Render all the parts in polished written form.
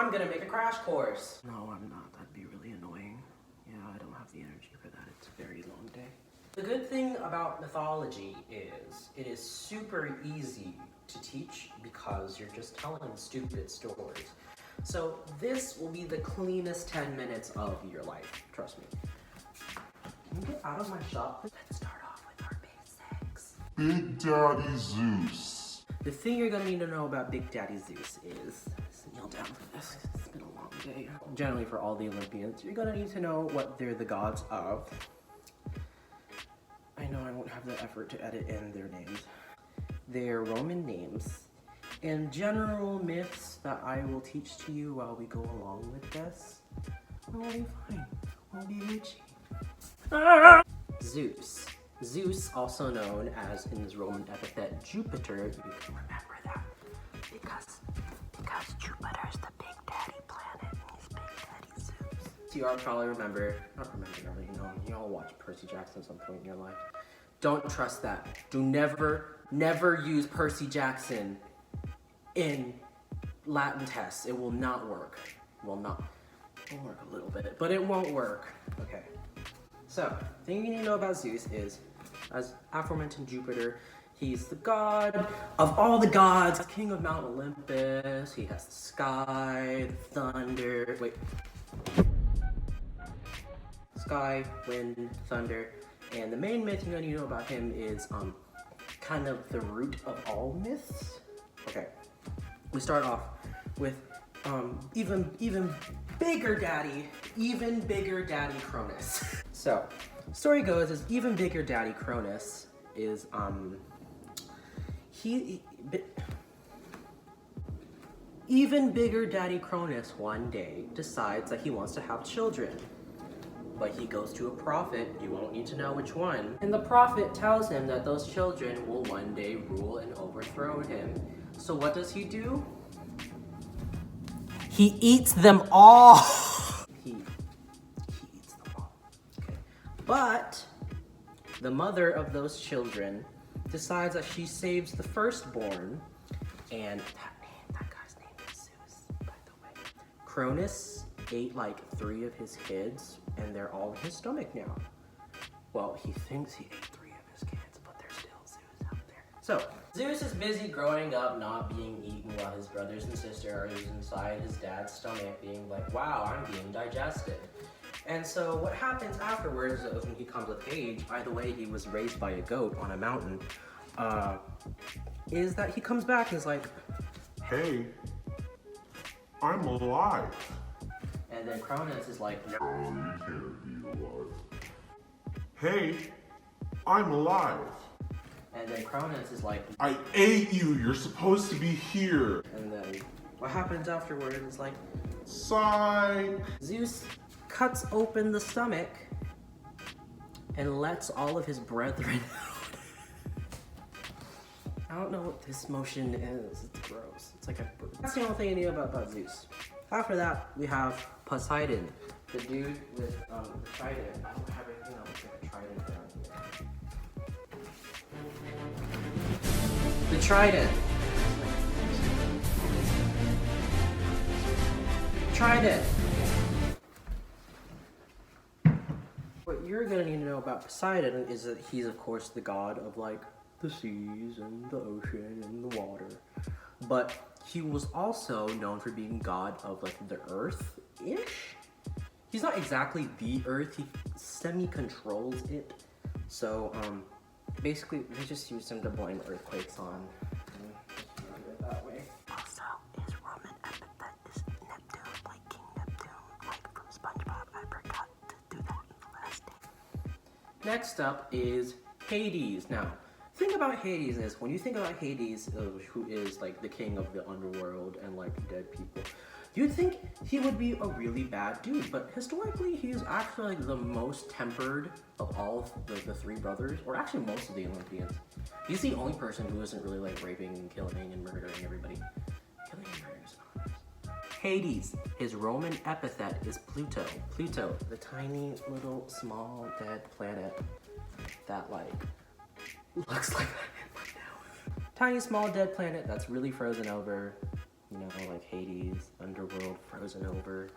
I'm gonna make a crash course. No, I'm not. That'd be really annoying. Yeah, I don't have the energy for that. It's a very long day. The good thing about mythology is it is super easy to teach because you're just telling stupid stories. So this will be the cleanest 10 minutes of your life, trust me. Can you get out of my shop? Let's start off with our basics. Big Daddy Zeus. The thing you're gonna need to know about Big Daddy Zeus is, kneel down for this, it's been a long day. Generally for all the Olympians, you're gonna need to know what they're the gods of. I know I won't have the effort to edit in their names. Their Roman names, and general myths that I will teach to you while we go along with this. We'll be fine, we'll be itchy. Zeus. Zeus, also known as in his Roman epithet Jupiter, you can remember that because Jupiter's the Big Daddy planet and he's Big Daddy Zeus. So you all probably you all watch Percy Jackson at some point in your life. Don't trust that. Do never use Percy Jackson in Latin tests. It will not work. Will not. It'll work a little bit, but it won't work. Okay. So, the thing you need to know about Zeus is, as aforementioned Jupiter, he's the god of all the gods, king of Mount Olympus. He has the sky, the thunder, sky, wind, thunder, and the main myth you're gonna need to know about him is kind of the root of all myths. Okay, we start off with even bigger daddy Cronus. So, story goes is even bigger daddy Cronus is even bigger daddy Cronus one day decides that he wants to have children. But he goes to a prophet, you won't need to know which one, and the prophet tells him that those children will one day rule and overthrow him. So what does he do? He eats them all. he eats them all. Okay. But the mother of those children decides that she saves the firstborn, and that guy's name is Zeus, by the way. Cronus ate like 3 of his kids, and they're all in his stomach now. Well, he thinks he ate 3 of his kids, but there's still Zeus out there. So, Zeus is busy growing up, not being eaten, while his brothers and sisters are inside his dad's stomach being like, wow, I'm being digested. And so what happens afterwards when he comes of age, by the way, he was raised by a goat on a mountain, is that he comes back and is like, Hey, I'm alive. and then Cronus is like, no. Oh, you can't be alive. Hey, I'm alive. And then Cronus is like, I ate you. You're supposed to be here. and then what happens afterwards is like, Psych. Zeus cuts open the stomach and lets all of his brethren out. I don't know what this motion is. It's gross. It's like a... That's the only thing I knew about Zeus. After that, we have Poseidon, the dude with the trident. I don't have anything else with a trident down here. The trident. Trident. What you're gonna need to know about Poseidon is that he's of course the god of like the seas and the ocean and the water. But he was also known for being god of like the earth-ish. He's not exactly the earth, he semi-controls it. So basically they just used him to blame earthquakes on. Just remember it that way. Also, his Roman epithet is Neptune, like King Neptune, like from SpongeBob. I forgot to do that in the last day. Next up is Hades. Now, the thing about Hades is, when you think about Hades, who is like the king of the underworld and like dead people, you'd think he would be a really bad dude, but historically he's actually like the most tempered of all of the 3 brothers, or actually most of the Olympians. He's the only person who isn't really like raping and killing and murdering everybody. Killing and murdering is not nice. Hades, his Roman epithet is Pluto. Pluto, the tiny little small dead planet that like looks like I am right now. Tiny small dead planet that's really frozen over. You know, like Hades, underworld, frozen over.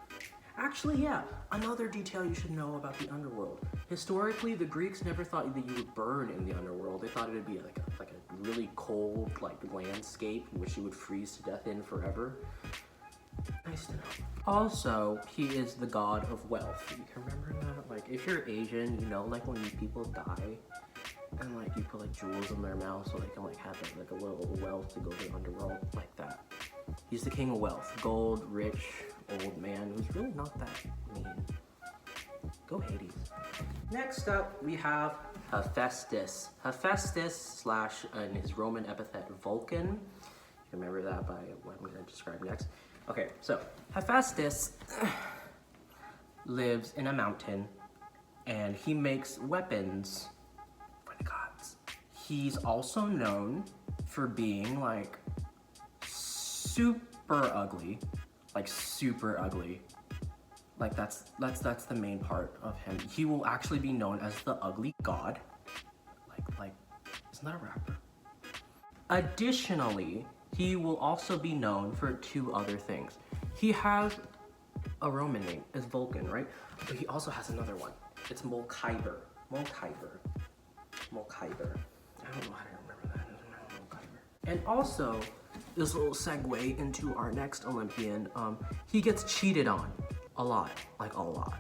Actually, yeah, another detail you should know about the underworld. Historically, the Greeks never thought that you would burn in the underworld. They thought it would be like a really cold, like, landscape in which you would freeze to death in forever. Nice to know. Also, he is the god of wealth. You can remember that? Like, if you're Asian, you know, like when people die, and like you put like jewels in their mouth so they can like have like a little wealth to go to the underworld, like that. He's the king of wealth. Gold, rich, old man who's really not that mean. Go Hades. Next up, we have Hephaestus. Hephaestus slash, in his Roman epithet, Vulcan. You remember that by what I'm going to describe next. Okay, so Hephaestus lives in a mountain and he makes weapons for the gods. He's also known for being like super ugly, like super ugly. Like that's the main part of him. He will actually be known as the ugly god. Like isn't that a rapper? Additionally, he will also be known for two other things. He has a Roman name, it's Vulcan, right? But he also has another one. It's Mulcaber. Mulcaber. Mulcaber. I don't know how to remember that. Mulcaber. And also, this little segue into our next Olympian, he gets cheated on a lot. Like a lot.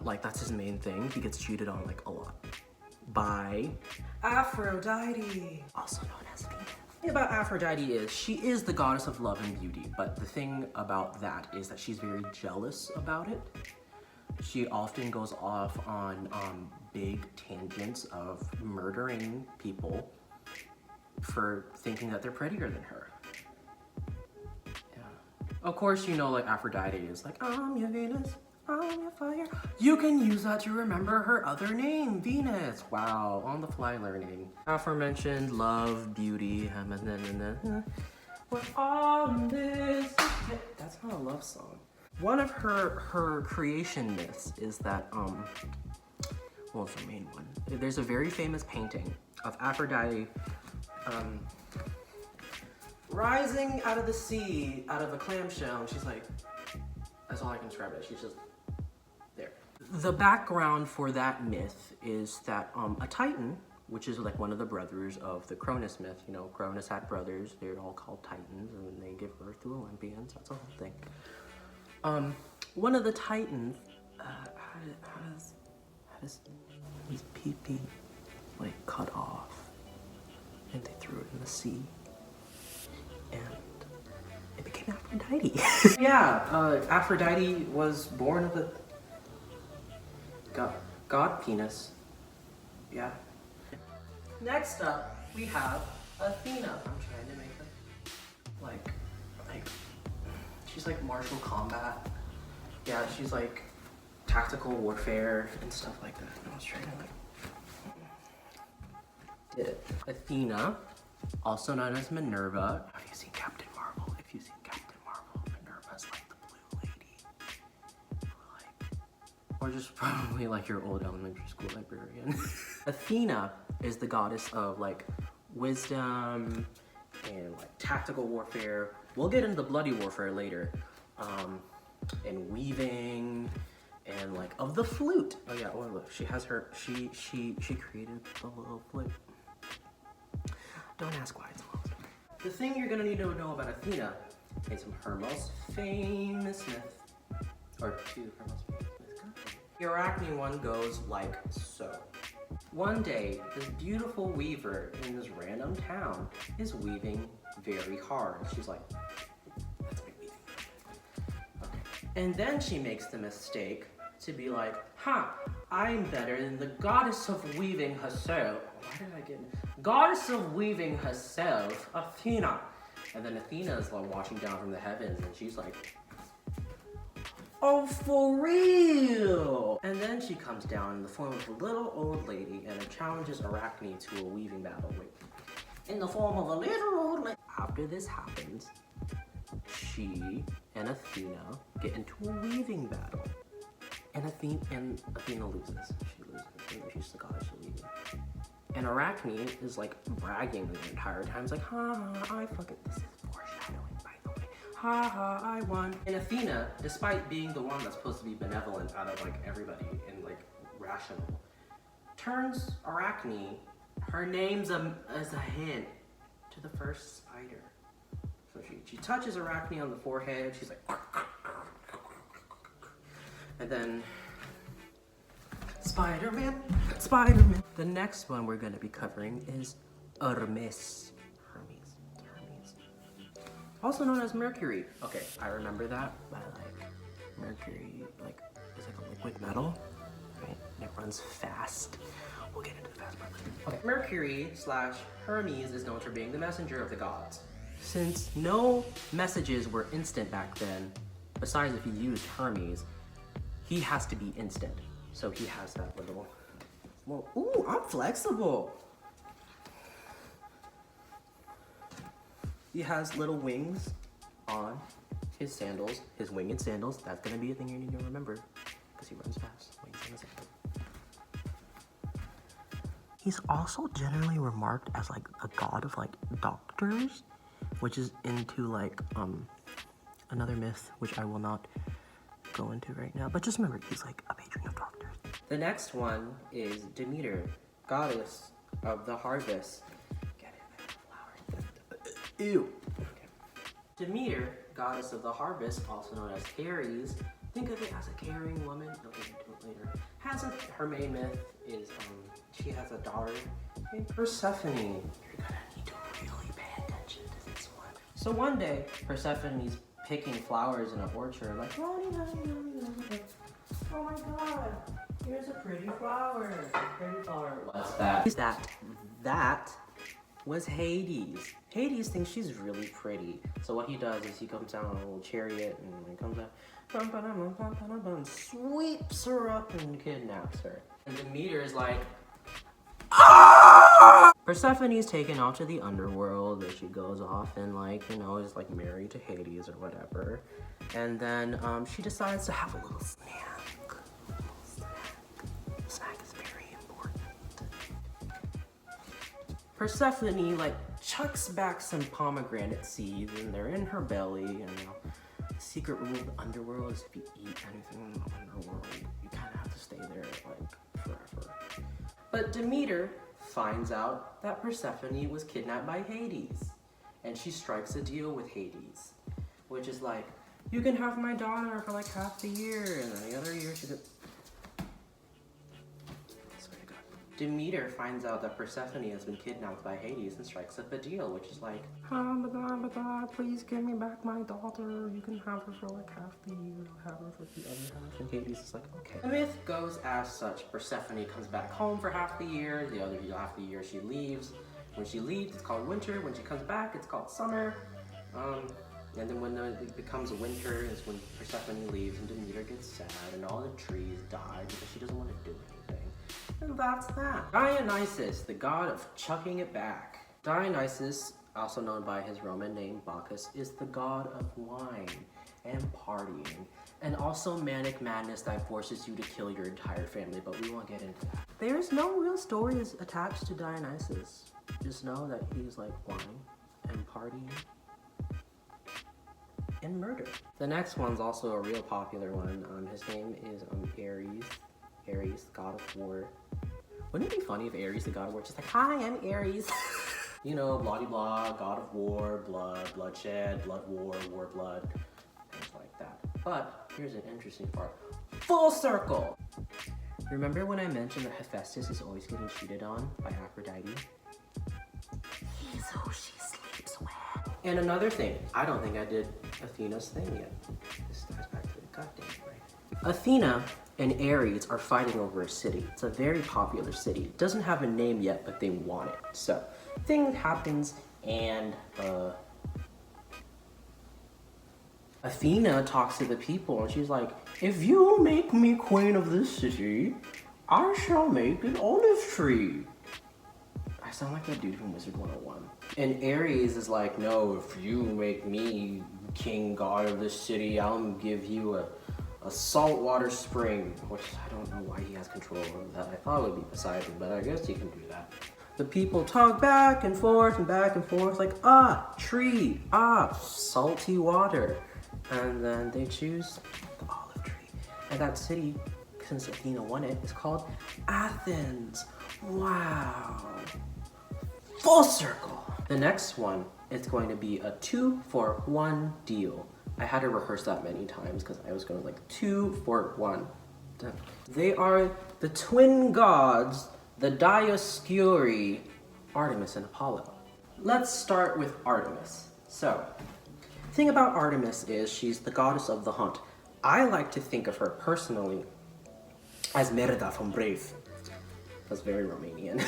Like that's his main thing. He gets cheated on like a lot. By Aphrodite, also known as Venus. The thing about Aphrodite is she is the goddess of love and beauty, but the thing about that is that she's very jealous about it. She often goes off on big tangents of murdering people for thinking that they're prettier than her. Yeah. Of course, you know, like Aphrodite is like, I'm your Venus, I'm your fire. You can use that to remember her other name, Venus. Wow, on the fly learning. Aforementioned love, beauty, we're on this. That's not a love song. One of her creation myths is that, well, it's the main one. There's a very famous painting of Aphrodite rising out of the sea, out of a clamshell, and she's like, that's all I can describe it. She's just there. The background for that myth is that a Titan, which is like one of the brothers of the Cronus myth, you know, Cronus had brothers, they're all called Titans, and they give birth to Olympians, that's the whole thing. One of the Titans, how does his pee-pee, like, cut off, and they threw it in the sea, and it became Aphrodite. Yeah, Aphrodite was born of the god penis. Yeah. Next up, we have Athena. I'm trying to make her like she's like martial combat. Yeah, she's like tactical warfare and stuff like that. I was trying to did it. Athena, also known as Minerva. Have you seen Captain Marvel? If you've seen Captain Marvel, Minerva's like the blue lady. Or just probably like your old elementary school librarian. Athena is the goddess of like wisdom and like tactical warfare. We'll get into the bloody warfare later. And weaving and like of the flute. Oh yeah, oh look, she has her she created the little flute. Don't ask why it's closed. The thing you're gonna need to know about Athena is her most famous myth. Or two of her most famous myths. The Arachne one goes like so. One day, this beautiful weaver in this random town is weaving very hard. She's like, that's my weaving. Okay. And then she makes the mistake to be like, I'm better than the goddess of weaving herself. Why did I get goddess of weaving herself, Athena. And then Athena is like watching down from the heavens and she's like, oh, for real? And then she comes down in the form of a little old lady and challenges Arachne to a weaving battle in the form of a little old lady. After this happens, she and Athena get into a weaving battle. And Athena loses. She loses. She's the goddess of weaving. And Arachne is like bragging the entire time. It's like, I fucking, this is Ha ha, I won. And Athena, despite being the one that's supposed to be benevolent out of like everybody and like rational, turns Arachne, her name's as a hint to the first spider. So she touches Arachne on the forehead, she's like, and then Spider-Man. The next one we're gonna be covering is Hermes. Also known as Mercury. Okay, I remember that by like Mercury, like it's like a liquid metal, right? And it runs fast. We'll get into the fast part later. Okay, Mercury / Hermes is known for being the messenger of the gods. Since no messages were instant back then, besides if you used Hermes, he has to be instant. So he has that little, well, ooh, I'm flexible. He has little wings on his sandals, his winged sandals. That's gonna be a thing you need to remember because he runs fast. Wings on his sandals. He's also generally remarked as like a god of like doctors, which is into like another myth which I will not go into right now. But just remember, he's like a patron of doctors. The next one is Demeter, goddess of the harvest. Ew. Okay. Demeter, goddess of the harvest, also known as Ares. Think of it as a caring woman. I'll get into it later. Her main myth is she has a daughter named Persephone. You're gonna need to really pay attention to this one. So one day, Persephone's picking flowers in an orchard, like, oh my god, here's a pretty flower. What's that? That was Hades. Hades thinks she's really pretty. So what he does is he comes down on a little chariot and he comes out and sweeps her up and kidnaps her. And Demeter is like, ah! Persephone is taken off to the underworld where she goes off and like, you know, is like married to Hades or whatever. And then she decides to have a little snack. Snack is very important. Persephone like chucks back some pomegranate seeds and they're in her belly, and you know, the secret rule of the underworld is if you eat anything in the underworld, you kind of have to stay there like forever. But Demeter finds out that Persephone was kidnapped by Hades, and she strikes a deal with Hades, which is like, you can have my daughter for like half the year, and then the other year she could. Demeter finds out that Persephone has been kidnapped by Hades and strikes up a deal, which is like, please give me back my daughter. You can have her for like half the year, have her for the other half. And Hades is like, okay. The myth goes as such. Persephone comes back home for half the year. The other half the year she leaves. When she leaves, it's called winter. When she comes back, it's called summer. And then when it becomes winter is when Persephone leaves and Demeter gets sad and all the trees die because she doesn't want to do anything. And that's that. Dionysus, the god of chucking it back. Dionysus, also known by his Roman name Bacchus, is the god of wine and partying, and also manic madness that forces you to kill your entire family, but we won't get into that. There's no real stories attached to Dionysus. Just know that he's like wine and partying and murder. The next one's also a real popular one. His name is Ares. Ares, god of war. Wouldn't it be funny if Ares, the god of war, just like, hi, I'm Ares. You know, blah-de-blah, god of war, blood, bloodshed, blood war, war blood, things like that. But here's an interesting part. Full circle! Remember when I mentioned that Hephaestus is always getting cheated on by Aphrodite? He's who she sleeps with. And another thing, I don't think I did Athena's thing yet. This ties back to the goddamn right. Athena and Ares are fighting over a city. It's a very popular city. It doesn't have a name yet, but they want it. So, thing happens, and Athena talks to the people, and she's like, if you make me queen of this city, I shall make an olive tree. I sound like that dude from Wizard 101. And Ares is like, no, if you make me king god of this city, I'll give you a saltwater spring, which I don't know why he has control over that. I thought it would be Poseidon, but I guess he can do that. The people talk back and forth, like, tree, salty water. And then they choose the olive tree. And that city, since Athena won it, is called Athens. Wow. Full circle. The next one is going to be a 2-for-1 deal. I had to rehearse that many times because I was going like 2 for 1. They are the twin gods, the Dioscuri, Artemis and Apollo. Let's start with Artemis. So, the thing about Artemis is she's the goddess of the hunt. I like to think of her personally as Merda from Brave. That's very Romanian.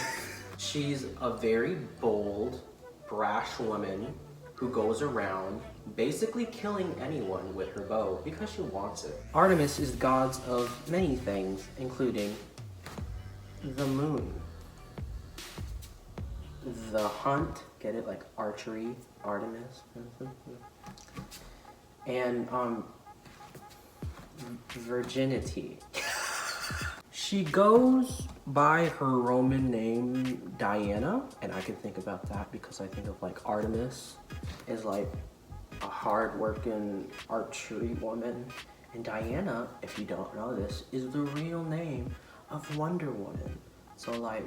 She's a very bold, brash woman who goes around basically killing anyone with her bow because she wants it. Artemis is goddess of many things, including the moon, the hunt, get it, like archery, Artemis, and virginity. She goes by her Roman name Diana, and I can think about that because I think of like Artemis is like a hard-working archery woman, and Diana, if you don't know this, is the real name of Wonder Woman. So like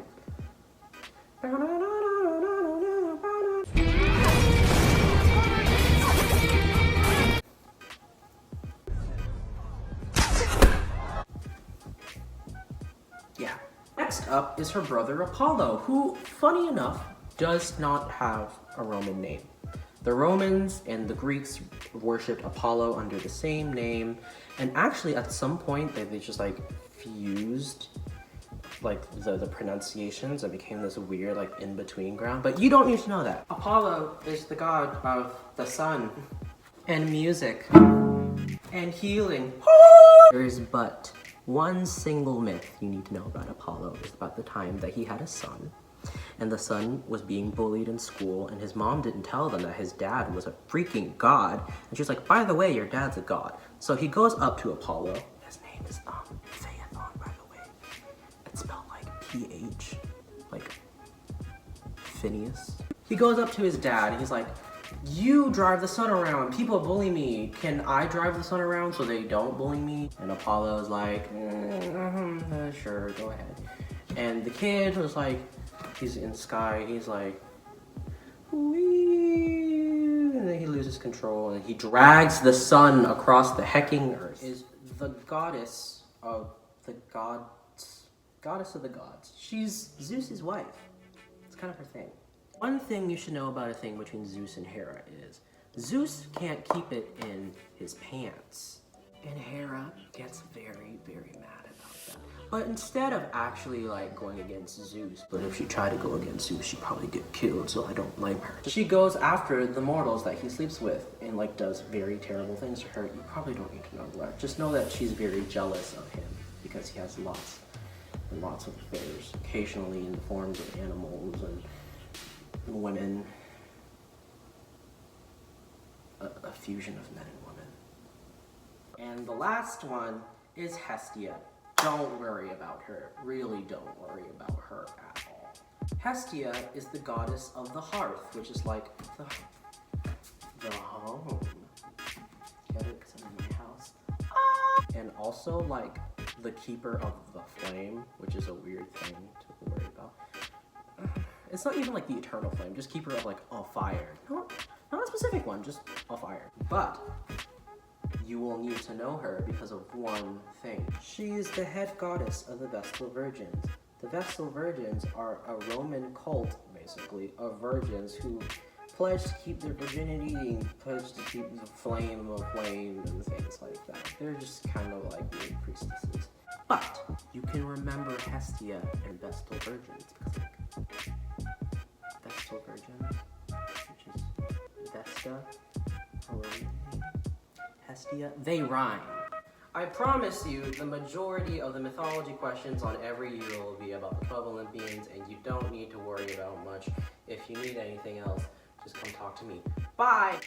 yeah. Next up is her brother Apollo, who, funny enough, does not have a Roman name. The Romans and the Greeks worshipped Apollo under the same name, and actually at some point they just like fused like the pronunciations and became this weird like in-between ground, but you don't need to know that. Apollo is the god of the sun and music and healing. There is but one single myth you need to know about Apollo. Is about the time that he had a son, and the son was being bullied in school, and his mom didn't tell them that his dad was a freaking god, and she's like, by the way, your dad's a god. So he goes up to Apollo. His name is Phaethon, by the way. It's spelled like PH, like Phineas. He goes up to his dad and he's like, you drive the sun around, people bully me, can I drive the sun around so they don't bully me? And Apollo's like, sure, go ahead. And the kid was like, he's in sky, he's like, wee, and then he loses control and he drags the sun across the hecking earth. Is the goddess of the gods, goddess of the gods. She's Zeus's wife. It's kind of her thing. One thing you should know about a thing between Zeus and Hera is Zeus can't keep it in his pants. And Hera gets very, very mad about that. But instead of actually like going against Zeus, but if she tried to go against Zeus, she'd probably get killed, so I don't blame her. She goes after the mortals that he sleeps with and like does very terrible things to her. You probably don't need to know that. Just know that she's very jealous of him because he has lots and lots of affairs, occasionally in the forms of animals and women, a fusion of men and women. And the last one is Hestia. Don't worry about her. Really don't worry about her at all. Hestia is the goddess of the hearth, which is like the home. Get it? Because I'm in my house. And also like the keeper of the flame, which is a weird thing to worry about. It's not even like the eternal flame, just keeper of like a fire. Not a specific one, just a fire. But you will need to know her because of one thing. She is the head goddess of the Vestal Virgins. The Vestal Virgins are a Roman cult, basically, of virgins who pledge to keep their virginity and pledge to keep the flame of flame and things like that. They're just kind of like weird priestesses. But you can remember Hestia and Vestal Virgins because like Vestal Virgins, which is Vesta, Hestia, they rhyme. I promise you, the majority of the mythology questions on every year will be about the 12 Olympians, and you don't need to worry about much. If you need anything else, just come talk to me. Bye!